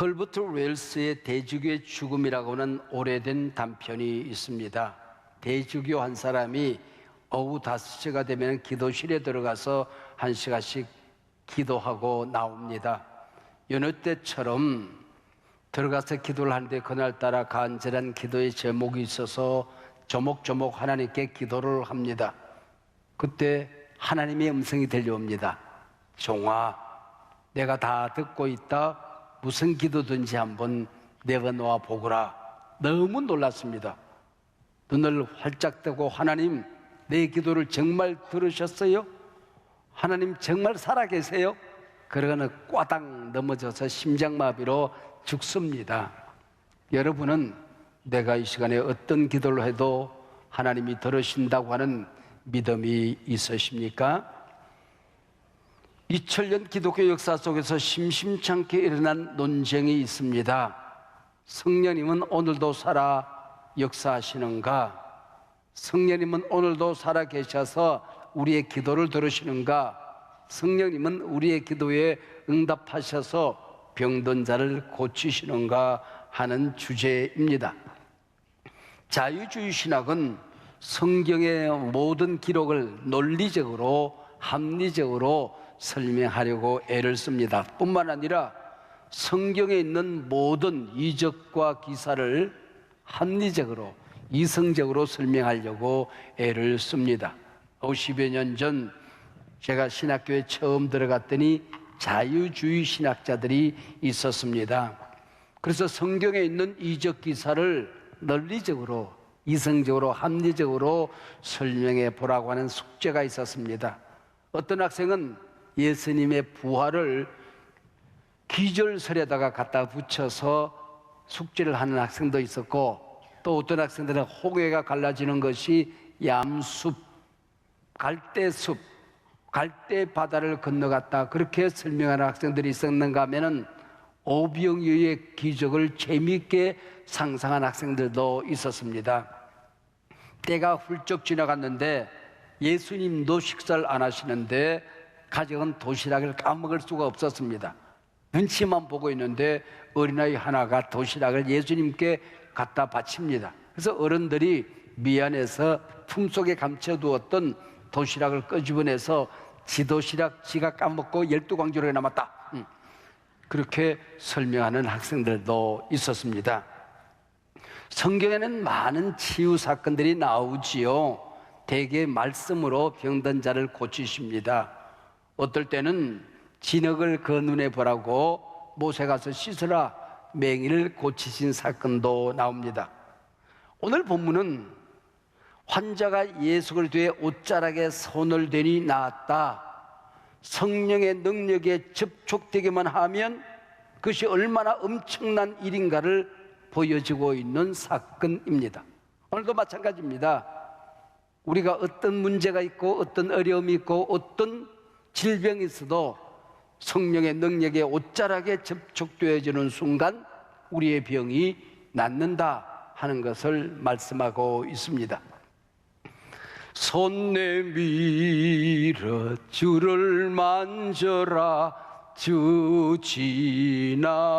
헐버트 웰스의 대주교의 죽음이라고는 오래된 단편이 있습니다. 대주교 한 사람이 오후 5시가 되면 기도실에 들어가서 1시간씩 기도하고 나옵니다. 여느 때처럼 들어가서 기도를 하는데 그날따라 간절한 기도의 제목이 있어서 조목조목 하나님께 기도를 합니다. 그때 하나님의 음성이 들려옵니다. 종아, 내가 다 듣고 있다. 무슨 기도든지 한번 내어놓아 보거라. 너무 놀랐습니다. 눈을 활짝 뜨고 하나님, 내 기도를 정말 들으셨어요? 하나님 정말 살아계세요? 그러고는 꽈당 넘어져서 심장마비로 죽습니다. 여러분은 내가 이 시간에 어떤 기도를 해도 하나님이 들으신다고 하는 믿음이 있으십니까? 2000년 기독교 역사 속에서 심심찮게 일어난 논쟁이 있습니다. 성령님은 오늘도 살아 역사하시는가? 성령님은 오늘도 살아 계셔서 우리의 기도를 들으시는가? 성령님은 우리의 기도에 응답하셔서 병든 자를 고치시는가 하는 주제입니다. 자유주의 신학은 성경의 모든 기록을 논리적으로 합리적으로 설명하려고 애를 씁니다. 뿐만 아니라 성경에 있는 모든 이적과 기사를 합리적으로 이성적으로 설명하려고 애를 씁니다. 50여 년 전 제가 신학교에 처음 들어갔더니 자유주의 신학자들이 있었습니다. 그래서 성경에 있는 이적 기사를 논리적으로 이성적으로 합리적으로 설명해 보라고 하는 숙제가 있었습니다. 어떤 학생은 예수님의 부활을 기절설에다가 갖다 붙여서 숙제를 하는 학생도 있었고, 또 어떤 학생들은 홍해가 갈라지는 것이 얌숲, 갈대숲, 갈대바다를 건너갔다, 그렇게 설명하는 학생들이 있었는가 하면은 오병이어의 기적을 재미있게 상상한 학생들도 있었습니다. 때가 훌쩍 지나갔는데 예수님도 식사를 안 하시는데 가져온 도시락을 까먹을 수가 없었습니다. 눈치만 보고 있는데 어린아이 하나가 도시락을 예수님께 갖다 바칩니다. 그래서 어른들이 미안해서 품속에 감춰두었던 도시락을 끄집어내서 지 도시락 지가 까먹고 12광주로에 남았다, 그렇게 설명하는 학생들도 있었습니다. 성경에는 많은 치유 사건들이 나오지요. 대개 말씀으로 병든 자를 고치십니다. 어떨 때는 진흙을 그 눈에 보라고 모세 가서 씻으라 맹인을 고치신 사건도 나옵니다. 오늘 본문은 환자가 예수 그리스도의 옷자락에 손을 대니 나았다, 성령의 능력에 접촉되기만 하면 그것이 얼마나 엄청난 일인가를 보여주고 있는 사건입니다. 오늘도 마찬가지입니다. 우리가 어떤 문제가 있고 어떤 어려움이 있고 어떤 질병이 있어도 성령의 능력에 옷자락에 접촉되어지는 순간 우리의 병이 낫는다 하는 것을 말씀하고 있습니다. 손 내밀어 주를 만져라, 주 지나신다.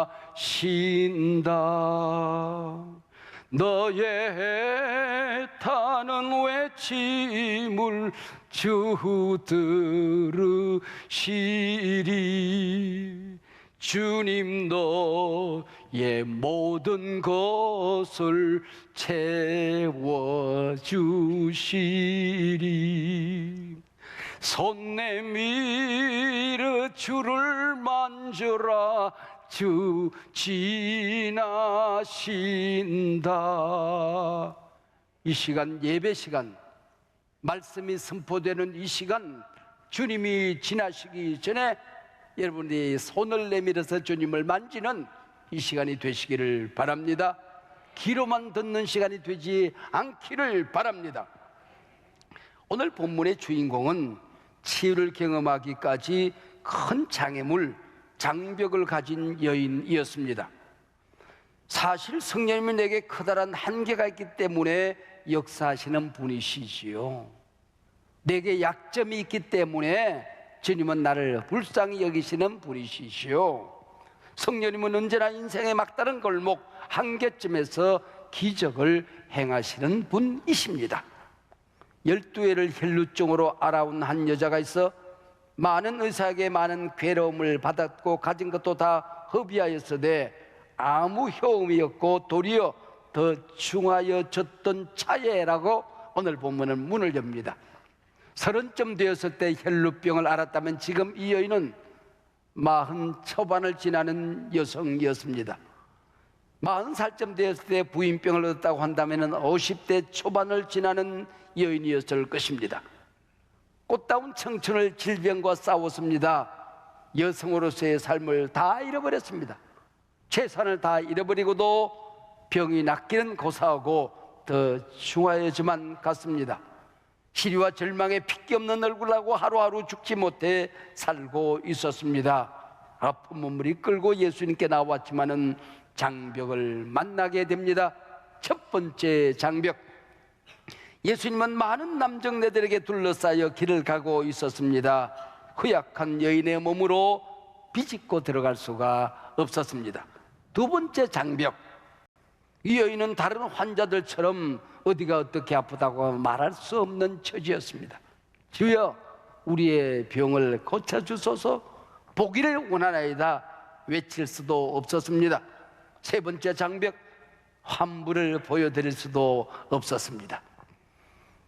너의 타는 외침을 주 들으시리. 주님 너의 모든 것을 채워주시리. 손 내밀어 주를 만져라, 주 지나신다. 이 시간, 예배 시간, 말씀이 선포되는 이 시간, 주님이 지나시기 전에 여러분이 손을 내밀어서 주님을 만지는 이 시간이 되시기를 바랍니다. 귀로만 듣는 시간이 되지 않기를 바랍니다. 오늘 본문의 주인공은 치유를 경험하기까지 큰 장애물, 장벽을 가진 여인이었습니다. 사실 성령님이 내게 커다란 한계가 있기 때문에 역사하시는 분이시지요. 내게 약점이 있기 때문에 주님은 나를 불쌍히 여기시는 분이시지요. 성령님은 언제나 인생의 막다른 골목 한계점에서 기적을 행하시는 분이십니다. 12회를 혈루증으로 알아온 한 여자가 있어 많은 의사에게 많은 괴로움을 받았고 가진 것도 다 허비하였으되 아무 효험이 없고 도리어 더 중하여졌던 차예라고 오늘 본문은 문을 엽니다. 30쯤 되었을 때 혈루병을 앓았다면 지금 이 여인은 40 초반을 지나는 여성이었습니다. 40살쯤 되었을 때 부인병을 얻었다고 한다면 50대 초반을 지나는 여인이었을 것입니다. 꽃다운 청춘을 질병과 싸웠습니다. 여성으로서의 삶을 다 잃어버렸습니다. 재산을 다 잃어버리고도 병이 낫기는 고사하고 더 중하여져만 갔습니다. 시리와 절망에 핏기 없는 얼굴하고 하루하루 죽지 못해 살고 있었습니다. 아픈 몸을 끌고 예수님께 나왔지만은 장벽을 만나게 됩니다. 첫 번째 장벽, 예수님은 많은 남정네들에게 둘러싸여 길을 가고 있었습니다. 허약한 여인의 몸으로 비집고 들어갈 수가 없었습니다. 두 번째 장벽, 이 여인은 다른 환자들처럼 어디가 어떻게 아프다고 말할 수 없는 처지였습니다. 주여 우리의 병을 고쳐주소서, 보기를 원하나이다 외칠 수도 없었습니다. 세 번째 장벽, 환부를 보여드릴 수도 없었습니다.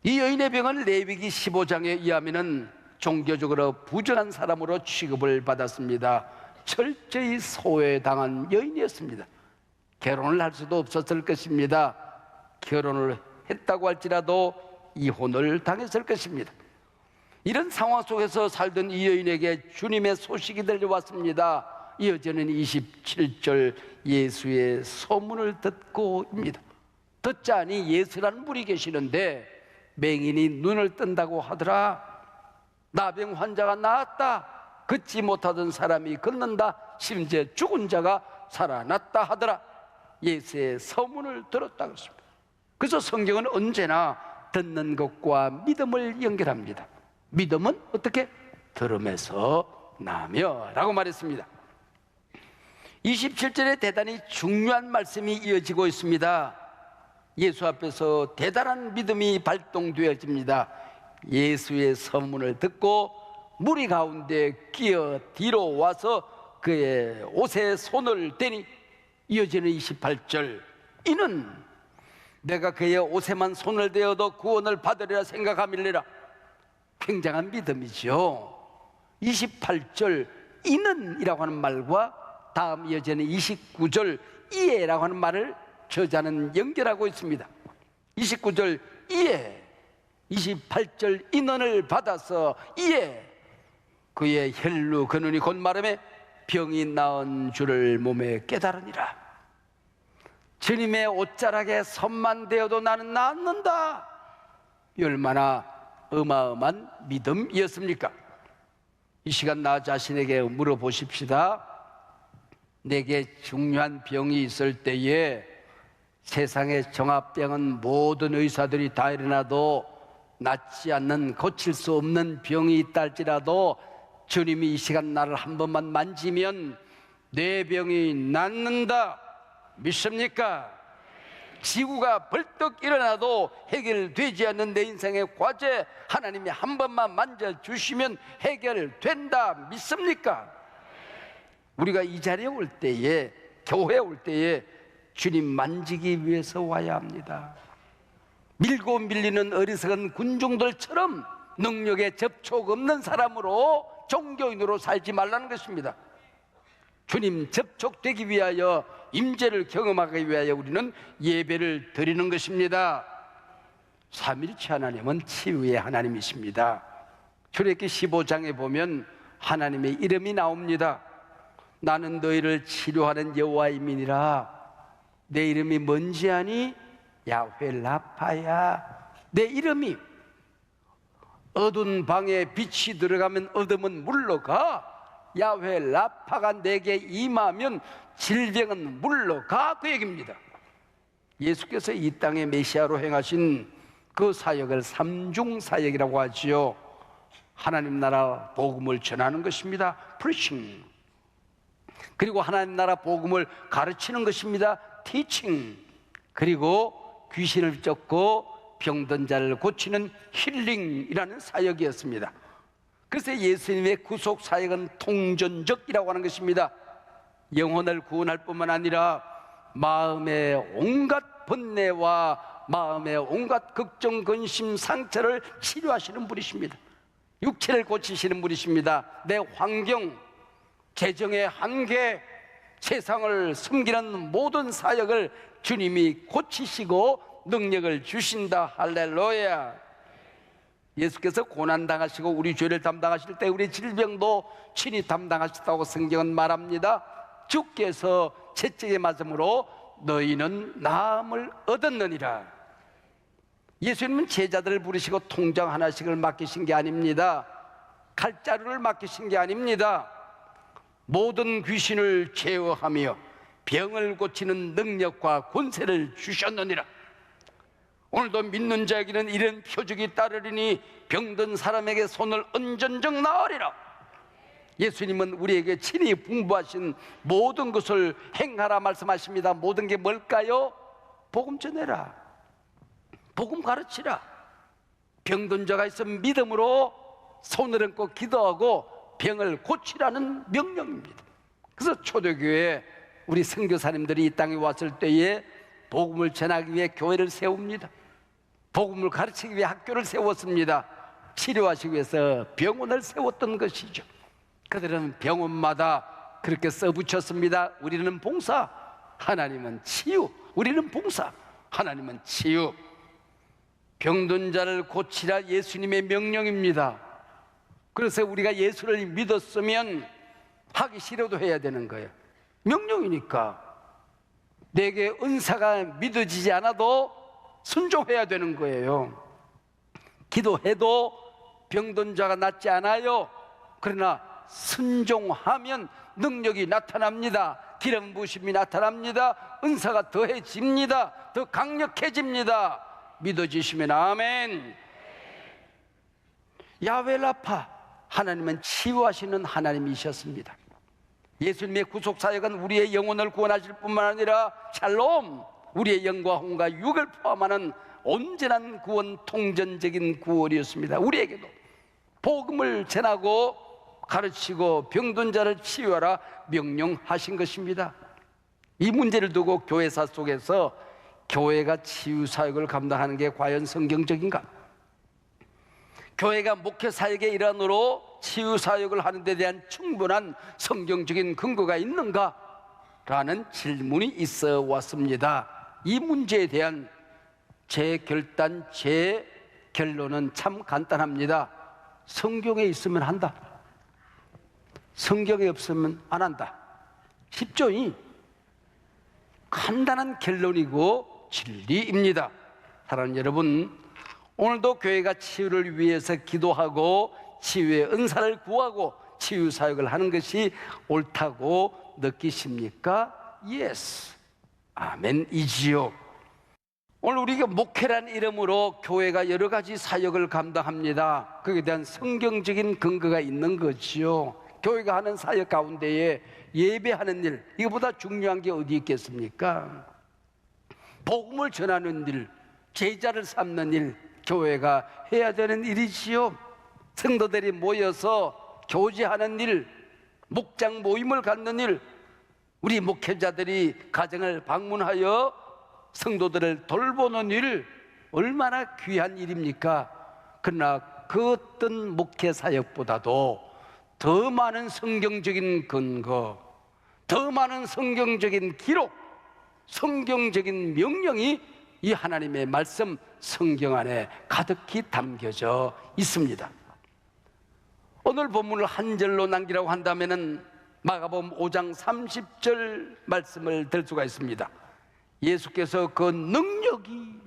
이 여인의 병은 레위기 15장에 의하면 종교적으로 부정한 사람으로 취급을 받았습니다. 철저히 소외당한 여인이었습니다. 결혼을 할 수도 없었을 것입니다. 결혼을 했다고 할지라도 이혼을 당했을 것입니다. 이런 상황 속에서 살던 이 여인에게 주님의 소식이 들려왔습니다. 이어지는 27절, 예수의 소문을 듣고입니다. 듣자니 예수라는 분이 계시는데 맹인이 눈을 뜬다고 하더라. 나병 환자가 나았다. 걷지 못하던 사람이 걷는다. 심지어 죽은 자가 살아났다 하더라. 예수의 소문을 들었다고 했습니다. 그래서 성경은 언제나 듣는 것과 믿음을 연결합니다. 믿음은 어떻게? 들음에서 나며 라고 말했습니다. 27절에 대단히 중요한 말씀이 이어지고 있습니다. 예수 앞에서 대단한 믿음이 발동되어집니다. 예수의 소문을 듣고 무리 가운데 끼어 뒤로 와서 그의 옷에 손을 대니, 이어지는 28절, 이는 내가 그의 옷에만 손을 대어도 구원을 받으리라 생각함일래라. 굉장한 믿음이죠. 28절 이는 이라고 하는 말과 다음 이어지는 29절 이에라고 하는 말을 저자는 연결하고 있습니다. 29절 이에, 28절 인원을 받아서 이에 그의 혈루 근원이 곧 말하며 병이 나은 줄을 몸에 깨달으니라. 주님의 옷자락에 손만 대어도 나는 낫는다. 얼마나 어마어마한 믿음이었습니까? 이 시간 나 자신에게 물어보십시다. 내게 중요한 병이 있을 때에 세상의 종합병은 모든 의사들이 다 일어나도 낫지 않는, 고칠 수 없는 병이 있다 할지라도 주님이 이 시간 나를 한 번만 만지면 내 병이 낫는다. 믿습니까? 지구가 벌떡 일어나도 해결되지 않는 내 인생의 과제 하나님이 한 번만 만져주시면 해결된다. 믿습니까? 우리가 이 자리에 올 때에, 교회에 올 때에 주님 만지기 위해서 와야 합니다. 밀고 밀리는 어리석은 군중들처럼 능력에 접촉 없는 사람으로, 종교인으로 살지 말라는 것입니다. 주님 접촉되기 위하여, 임재를 경험하기 위하여 우리는 예배를 드리는 것입니다. 삼위일체 하나님은 치유의 하나님이십니다. 출애굽기 15장에 보면 하나님의 이름이 나옵니다. 나는 너희를 치료하는 여호와이니라. 내 이름이 뭔지 아니? 야훼 라파야. 내 이름이 어두운 방에 빛이 들어가면 어둠은 물러가. 야훼 라파가 내게 임하면 질병은 물러가, 그 얘기입니다. 예수께서 이 땅에 메시아로 행하신 그 사역을 삼중사역이라고 하지요. 하나님 나라 복음을 전하는 것입니다. 프리칭. 그리고 하나님 나라 복음을 가르치는 것입니다. 티칭. 그리고 귀신을 쫓고 병든 자를 고치는 힐링이라는 사역이었습니다. 그래서 예수님의 구속 사역은 통전적이라고 하는 것입니다. 영혼을 구원할 뿐만 아니라 마음의 온갖 번뇌와 마음의 온갖 걱정, 근심, 상처를 치료하시는 분이십니다. 육체를 고치시는 분이십니다. 내 환경, 재정의 한계, 세상을 숨기는 모든 사역을 주님이 고치시고 능력을 주신다. 할렐루야. 예수께서 고난당하시고 우리 죄를 담당하실 때 우리 질병도 친히 담당하셨다고 성경은 말합니다. 주께서 채찍에 맞음으로 너희는 나음을 얻었느니라. 예수님은 제자들을 부르시고 통장 하나씩을 맡기신 게 아닙니다. 칼자루를 맡기신 게 아닙니다. 모든 귀신을 제어하며 병을 고치는 능력과 권세를 주셨느니라. 오늘도 믿는 자에게는 이런 표적이 따르리니 병든 사람에게 손을 얹은즉 나으리라. 예수님은 우리에게 친히 분부하신 모든 것을 행하라 말씀하십니다. 모든 게 뭘까요? 복음 전해라, 복음 가르치라. 병든 자가 있으면 믿음으로 손을 얹고 기도하고 병을 고치라는 명령입니다. 그래서 초대교회 우리 선교사님들이 이 땅에 왔을 때에 복음을 전하기 위해 교회를 세웁니다. 복음을 가르치기 위해 학교를 세웠습니다. 치료하시기 위해서 병원을 세웠던 것이죠. 그들은 병원마다 그렇게 써붙였습니다. 우리는 봉사, 하나님은 치유. 우리는 봉사, 하나님은 치유. 병든 자를 고치라 예수님의 명령입니다. 그래서 우리가 예수를 믿었으면 하기 싫어도 해야 되는 거예요. 명령이니까. 내게 은사가 믿어지지 않아도 순종해야 되는 거예요. 기도해도 병든 자가 낫지 않아요. 그러나 순종하면 능력이 나타납니다. 기름 부심이 나타납니다. 은사가 더해집니다. 더 강력해집니다. 믿어지시면 아멘. 야훼 라파, 하나님은 치유하시는 하나님이셨습니다. 예수님의 구속사역은 우리의 영혼을 구원하실 뿐만 아니라 샬롬, 우리의 영과 혼과 육을 포함하는 온전한 구원, 통전적인 구원이었습니다. 우리에게도 복음을 전하고 가르치고 병든 자를 치유하라 명령하신 것입니다. 이 문제를 두고 교회사 속에서 교회가 치유사역을 감당하는 게 과연 성경적인가? 교회가 목회사역의 일환으로 치유사역을 하는 데 대한 충분한 성경적인 근거가 있는가? 라는 질문이 있어 왔습니다. 이 문제에 대한 제 결단, 제 결론은 참 간단합니다. 성경에 있으면 한다, 성경에 없으면 안 한다. 쉽죠? 간단한 결론이고 진리입니다. 사랑하는 여러분, 오늘도 교회가 치유를 위해서 기도하고 치유의 은사를 구하고 치유 사역을 하는 것이 옳다고 느끼십니까? Yes. 아멘이지요. 오늘 우리가 목회란 이름으로 교회가 여러 가지 사역을 감당합니다. 그에 대한 성경적인 근거가 있는 거지요. 교회가 하는 사역 가운데에 예배하는 일, 이거보다 중요한 게 어디 있겠습니까? 복음을 전하는 일, 제자를 삼는 일, 교회가 해야 되는 일이지요. 성도들이 모여서 교제하는 일, 목장 모임을 갖는 일, 우리 목회자들이 가정을 방문하여 성도들을 돌보는 일, 얼마나 귀한 일입니까? 그러나 그 어떤 목회 사역보다도 더 많은 성경적인 근거, 더 많은 성경적인 기록, 성경적인 명령이 이 하나님의 말씀 성경 안에 가득히 담겨져 있습니다. 오늘 본문을 한 절로 남기라고 한다면 마가복음 5장 30절 말씀을 들 수가 있습니다. 예수께서 그 능력이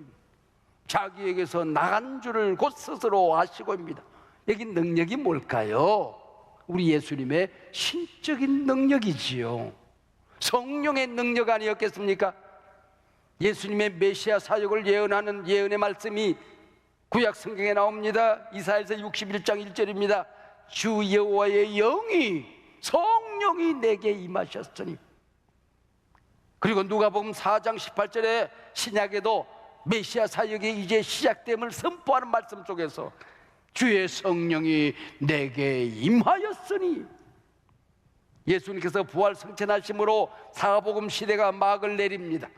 자기에게서 나간 줄을 곧 스스로 아시고입니다. 여기 능력이 뭘까요? 우리 예수님의 신적인 능력이지요. 성령의 능력 아니었겠습니까? 예수님의 메시아 사역을 예언하는 예언의 말씀이 구약 성경에 나옵니다. 이사야서 61장 1절입니다. 주 여호와의 영이, 성령 성령이 내게 임하셨으니. 그리고 누가복음 4장 18절에 신약에도 메시아 사역이 이제 시작됨을 선포하는 말씀 속에서 주의 성령이 내게 임하였으니, 예수님께서 부활 승천하심으로 사복음 시대가 막을 내립니다.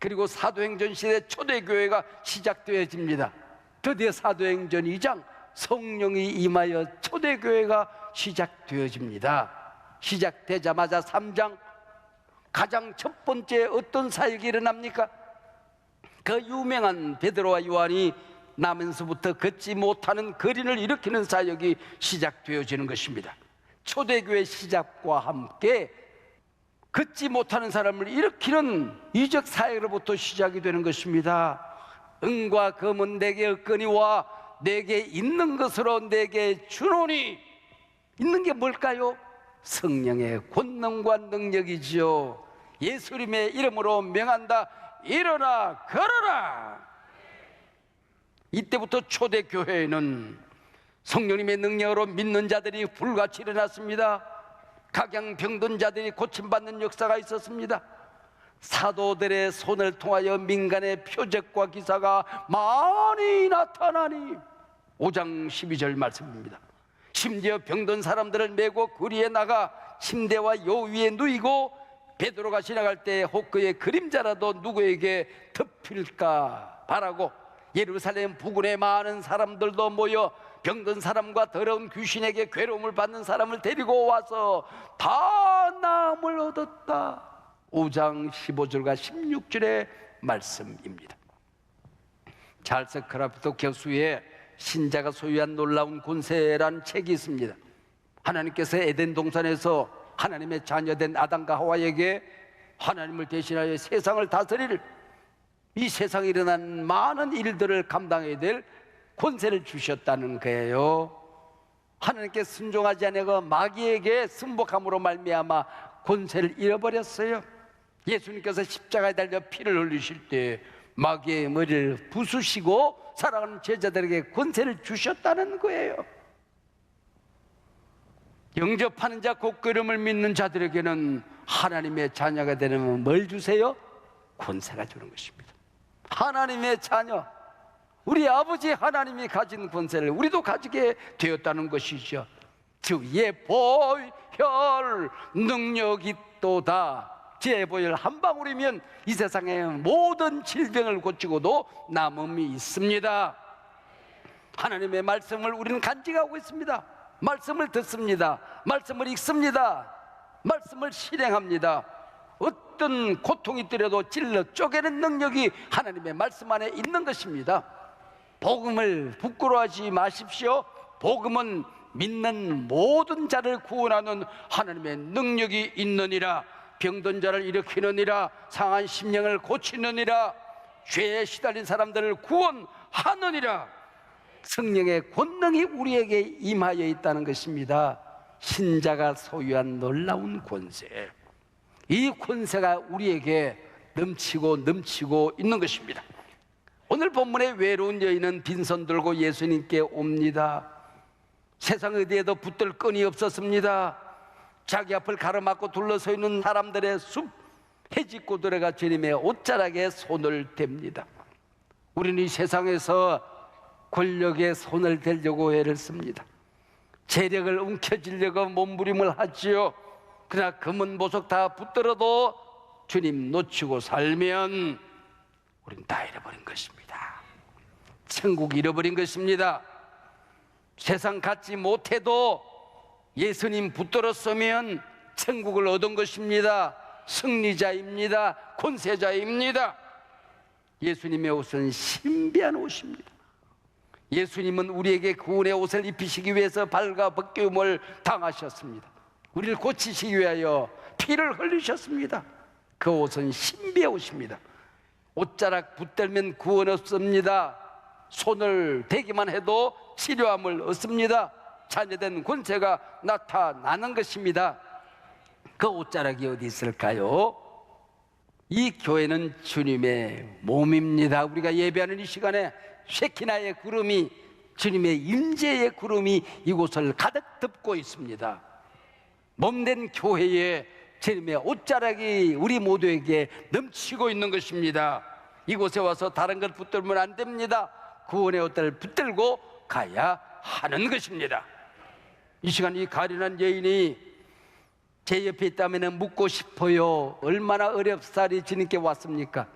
그리고 사도행전 시대 초대교회가 시작되어집니다. 드디어 사도행전 2장 성령이 임하여 초대교회가 시작되어집니다. 시작되자마자 3장 가장 첫 번째 어떤 사역이 일어납니까? 그 유명한 베드로와 요한이 나면서부터 걷지 못하는 거린을 일으키는 사역이 시작되어지는 것입니다. 초대교회 시작과 함께 걷지 못하는 사람을 일으키는 이적 사역으로부터 시작이 되는 것입니다. 은과 금은 내게 없거니와 내게 있는 것으로 내게 주노니. 있는 게 뭘까요? 성령의 권능과 능력이지요. 예수님의 이름으로 명한다. 일어나 걸어라. 이때부터 초대교회에는 성령님의 능력으로 믿는 자들이 불같이 일어났습니다. 각양병든 자들이 고침받는 역사가 있었습니다. 사도들의 손을 통하여 민간의 표적과 기사가 많이 나타나니 5장 12절 말씀입니다. 심지어 병든 사람들을 메고 거리에 나가 침대와 요 위에 누이고 베드로가 지나갈 때 혹 그의 그림자라도 누구에게 덮일까 바라고 예루살렘 부근에 많은 사람들도 모여 병든 사람과 더러운 귀신에게 괴로움을 받는 사람을 데리고 와서 다 나음을 얻었다. 5장 15절과 16절의 말씀입니다. 찰스 크라프트 교수의 신자가 소유한 놀라운 권세란 책이 있습니다. 하나님께서 에덴 동산에서 하나님의 자녀된 아담과 하와에게 하나님을 대신하여 세상을 다스릴, 이 세상에 일어난 많은 일들을 감당해야 될 권세를 주셨다는 거예요. 하나님께 순종하지 않고 마귀에게 승복함으로 말미암아 권세를 잃어버렸어요. 예수님께서 십자가에 달려 피를 흘리실 때 마귀의 머리를 부수시고 사랑하는 제자들에게 권세를 주셨다는 거예요. 영접하는 자, 곧 그 이름을 믿는 자들에게는 하나님의 자녀가 되려면 뭘 주세요? 권세가 주는 것입니다. 하나님의 자녀, 우리 아버지 하나님이 가진 권세를 우리도 가지게 되었다는 것이죠. 주의 보혈 능력이 또다. 주의 보혈 한 방울이면 이 세상의 모든 질병을 고치고도 남음이 있습니다. 하나님의 말씀을 우리는 간직하고 있습니다. 말씀을 듣습니다. 말씀을 읽습니다. 말씀을 실행합니다. 어떤 고통이 있더라도 찔러 쪼개는 능력이 하나님의 말씀 안에 있는 것입니다. 복음을 부끄러워하지 마십시오. 복음은 믿는 모든 자를 구원하는 하나님의 능력이 있느니라. 병든 자를 일으키느니라. 상한 심령을 고치느니라. 죄에 시달린 사람들을 구원하느니라. 성령의 권능이 우리에게 임하여 있다는 것입니다. 신자가 소유한 놀라운 권세, 이 권세가 우리에게 넘치고 있는 것입니다. 오늘 본문의 외로운 여인은 빈손 들고 예수님께 옵니다. 세상 어디에도 붙들 끈이 없었습니다. 자기 앞을 가로막고 둘러서 있는 사람들의 숲, 해집고 들어가 주님의 옷자락에 손을 댑니다. 우리는 이 세상에서 권력에 손을 대려고 애를 씁니다. 재력을 움켜쥐려고 몸부림을 하지요. 그러나 금은 보석 다 붙들어도 주님 놓치고 살면 우리는 다 잃어버린 것입니다. 천국 잃어버린 것입니다. 세상 갖지 못해도 예수님 붙들었으면 천국을 얻은 것입니다. 승리자입니다. 권세자입니다. 예수님의 옷은 신비한 옷입니다. 예수님은 우리에게 구원의 옷을 입히시기 위해서 발과 벗겨움을 당하셨습니다. 우리를 고치시기 위하여 피를 흘리셨습니다. 그 옷은 신비의 옷입니다. 옷자락 붙들면 구원 없습니다. 손을 대기만 해도 치료함을 얻습니다. 자녀된 권세가 나타나는 것입니다. 그 옷자락이 어디 있을까요? 이 교회는 주님의 몸입니다. 우리가 예배하는 이 시간에 쉐키나의 구름이, 주님의 임재의 구름이 이곳을 가득 덮고 있습니다. 몸된 교회에 주님의 옷자락이 우리 모두에게 넘치고 있는 것입니다. 이곳에 와서 다른 걸 붙들면 안 됩니다. 구원의 옷자락을 붙들고 가야 하는 것입니다. 이 시간 이 가련한 여인이 제 옆에 있다면 묻고 싶어요. 얼마나 어렵사리 주님께 왔습니까?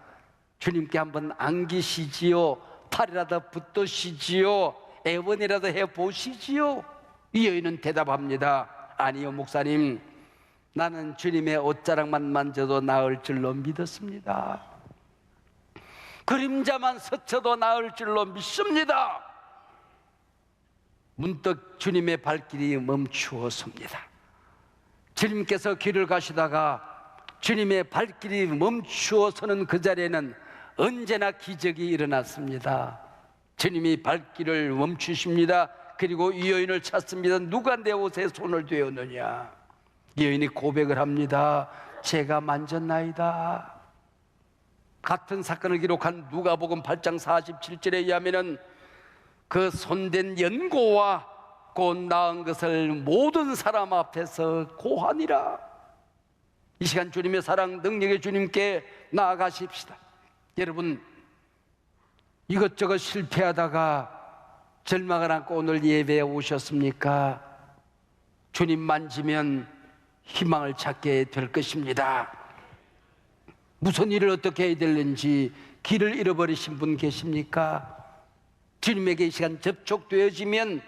주님께 한번 안기시지요. 팔이라도 붙드시지요. 애원이라도 해보시지요. 이 여인은 대답합니다. 아니요, 목사님, 나는 주님의 옷자락만 만져도 나을 줄로 믿었습니다. 그림자만 스쳐도 나을 줄로 믿습니다. 문득 주님의 발길이 멈추었습니다. 주님께서 길을 가시다가 주님의 발길이 멈추어서는 그 자리에는 언제나 기적이 일어났습니다. 주님이 발길을 멈추십니다. 그리고 이 여인을 찾습니다. 누가 내 옷에 손을 대었느냐? 이 여인이 고백을 합니다. 제가 만졌나이다. 같은 사건을 기록한 누가복음 8장 47절에 의하면은 그 손댄 연고와 곧 나은 것을 모든 사람 앞에서 고하니라. 이 시간 주님의 사랑 능력의 주님께 나아가십시다. 여러분, 이것저것 실패하다가 절망을 안고 오늘 예배에 오셨습니까? 주님 만지면 희망을 찾게 될 것입니다. 무슨 일을 어떻게 해야 되는지 길을 잃어버리신 분 계십니까? 주님에게 이 시간 접촉되어지면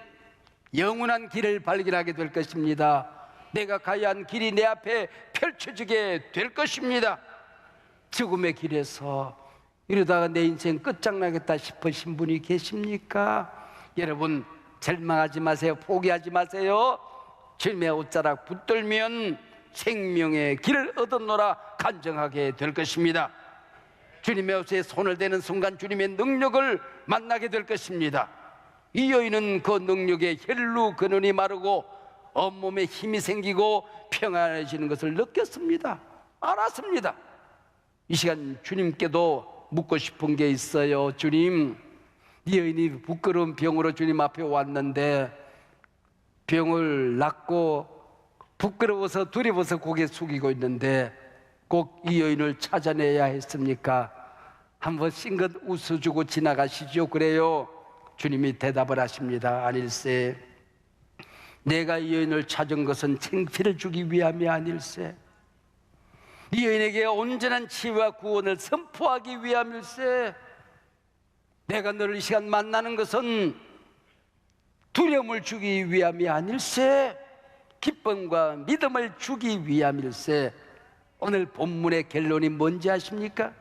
영원한 길을 발견하게 될 것입니다. 내가 가야 한 길이 내 앞에 펼쳐지게 될 것입니다. 죽음의 길에서 이러다가 내 인생 끝장나겠다 싶으신 분이 계십니까? 여러분, 절망하지 마세요. 포기하지 마세요. 주님의 옷자락 붙들면 생명의 길을 얻었노라 간증하게 될 것입니다. 주님의 옷에 손을 대는 순간 주님의 능력을 만나게 될 것입니다. 이 여인은 그 능력에 혈루 근원이 마르고 온몸에 힘이 생기고 평안해지는 것을 느꼈습니다. 알았습니다. 이 시간 주님께도 묻고 싶은 게 있어요. 주님, 이 여인이 부끄러운 병으로 주님 앞에 왔는데 병을 낫고 부끄러워서 두려워서 고개 숙이고 있는데 꼭 이 여인을 찾아내야 했습니까? 한번 싱긋 웃어주고 지나가시죠. 그래요. 주님이 대답을 하십니다. 아닐세, 내가 이 여인을 찾은 것은 창피를 주기 위함이 아닐세, 이 여인에게 온전한 치유와 구원을 선포하기 위함일세. 내가 너를 이 시간 만나는 것은 두려움을 주기 위함이 아닐세, 기쁨과 믿음을 주기 위함일세. 오늘 본문의 결론이 뭔지 아십니까?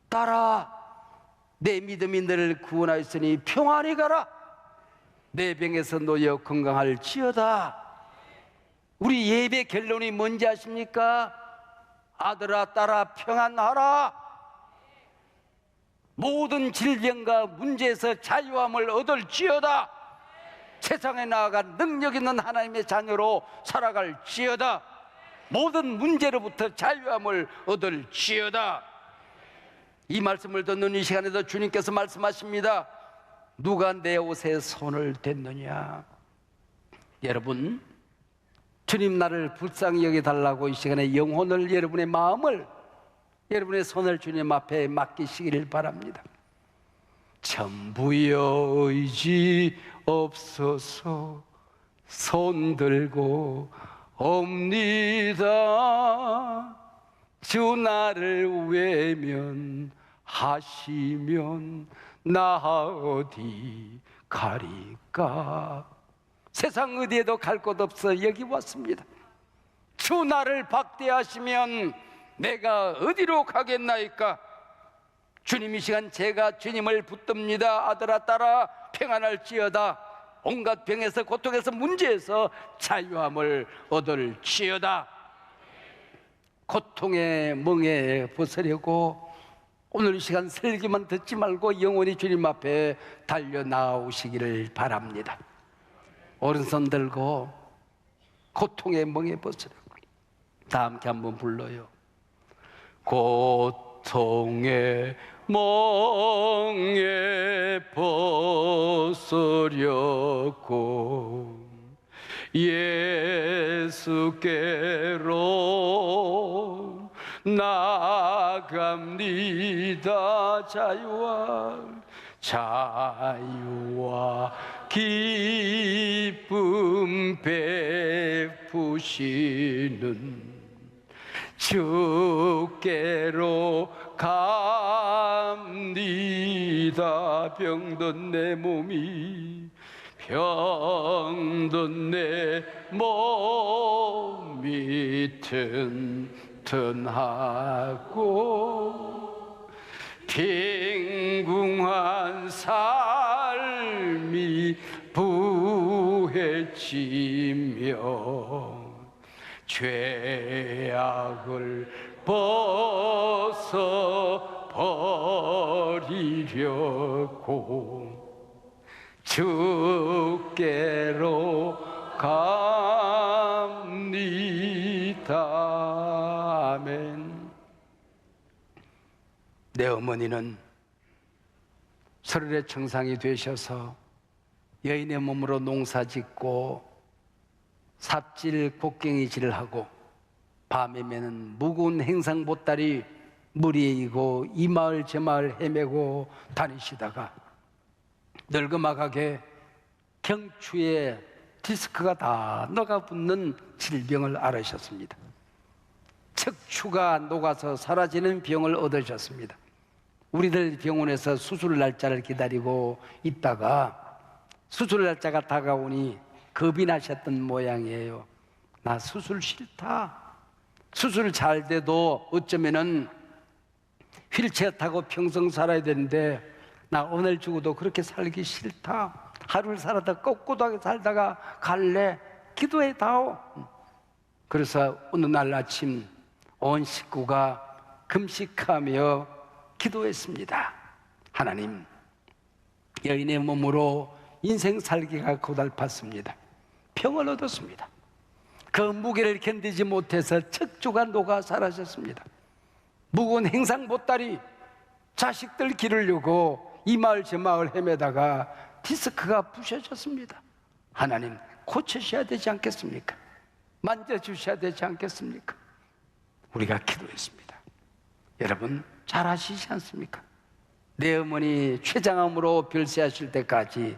따라, 내 믿음이 너를 구원하였으니 평안히 가라. 내 병에서 놓여 건강할지어다. 우리 예배 결론이 뭔지 아십니까? 아들아, 딸아, 평안하라. 모든 질병과 문제에서 자유함을 얻을지어다. 세상에 나아가 능력 있는 하나님의 자녀로 살아갈지어다. 모든 문제로부터 자유함을 얻을지어다. 이 말씀을 듣는 이 시간에도 주님께서 말씀하십니다. 누가 내 옷에 손을 댔느냐? 여러분, 주님 나를 불쌍히 여겨달라고 이 시간에 영혼을, 여러분의 마음을, 여러분의 손을 주님 앞에 맡기시기를 바랍니다. 전부여 의지 없어서 손 들고 옵니다. 주 나를 외면하시면 나 어디 가리까? 세상 어디에도 갈 곳 없어 여기 왔습니다. 주 나를 박대하시면 내가 어디로 가겠나이까? 주님, 이 시간 제가 주님을 붙듭니다. 아들아, 딸아, 평안할지어다. 온갖 병에서, 고통에서, 문제에서 자유함을 얻을지어다. 고통의 멍에 벗으려고 오늘 이 시간 설교만 듣지 말고 영원히 주님 앞에 달려 나오시기를 바랍니다. 오른손 들고 고통의 멍에 벗으려고. 다 함께 한번 불러요. 고통의 멍에 벗으려고 예수께로 나갑니다. 자유와 기쁨 베푸시는 주께로 갑니다. 병든 내 몸이, 병든 내 몸이 튼튼하고 빈궁한 삶이 부해지며 죄악을 벗어버리려고 주께로 갑니다. 아멘. 내 어머니는 설의 청상이 되셔서 여인의 몸으로 농사짓고 삽질, 곡괭이질을 하고 밤이면은 무거운 행상보따리 머리에 이고 이 마을 저 마을 헤매고 다니시다가 늙어막하게 경추에 디스크가 다 녹아붙는 질병을 앓으셨습니다. 척추가 녹아서 사라지는 병을 얻으셨습니다. 우리들 병원에서 수술 날짜를 기다리고 있다가 수술 날짜가 다가오니 겁이 나셨던 모양이에요. 나 수술 싫다. 수술 잘 돼도 어쩌면은 휠체어 타고 평생 살아야 되는데 나 오늘 죽어도 그렇게 살기 싫다. 하루를 살아다 꼿꼿하게 살다가 갈래. 기도해 다오. 그래서 어느 날 아침 온 식구가 금식하며 기도했습니다. 하나님, 여인의 몸으로 인생 살기가 고달팠습니다. 병을 얻었습니다. 그 무게를 견디지 못해서 척추가 녹아 사라졌습니다. 무거운 행상 보따리, 자식들 기르려고 이 마을 저 마을 헤매다가 디스크가 부셔졌습니다. 하나님, 고쳐주셔야 되지 않겠습니까? 만져주셔야 되지 않겠습니까? 우리가 기도했습니다. 여러분 잘 아시지 않습니까? 내 어머니 췌장암으로 별세하실 때까지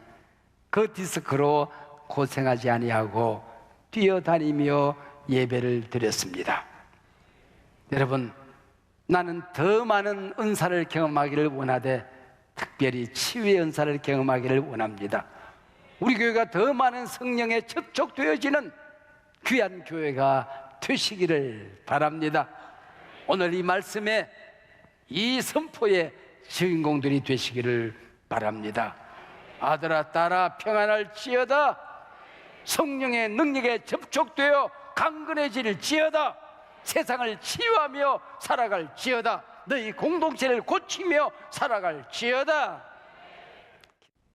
그 디스크로 고생하지 아니하고 뛰어다니며 예배를 드렸습니다. 여러분, 나는 더 많은 은사를 경험하기를 원하되 특별히 치유의 은사를 경험하기를 원합니다. 우리 교회가 더 많은 성령에 접촉되어지는 귀한 교회가 되시기를 바랍니다. 오늘 이 말씀에 이 선포의 주인공들이 되시기를 바랍니다. 아들아 딸아 평안할지어다. 성령의 능력에 접촉되어 강건해질지어다. 세상을 치유하며 살아갈지어다. 너희 공동체를 고치며 살아갈지어다.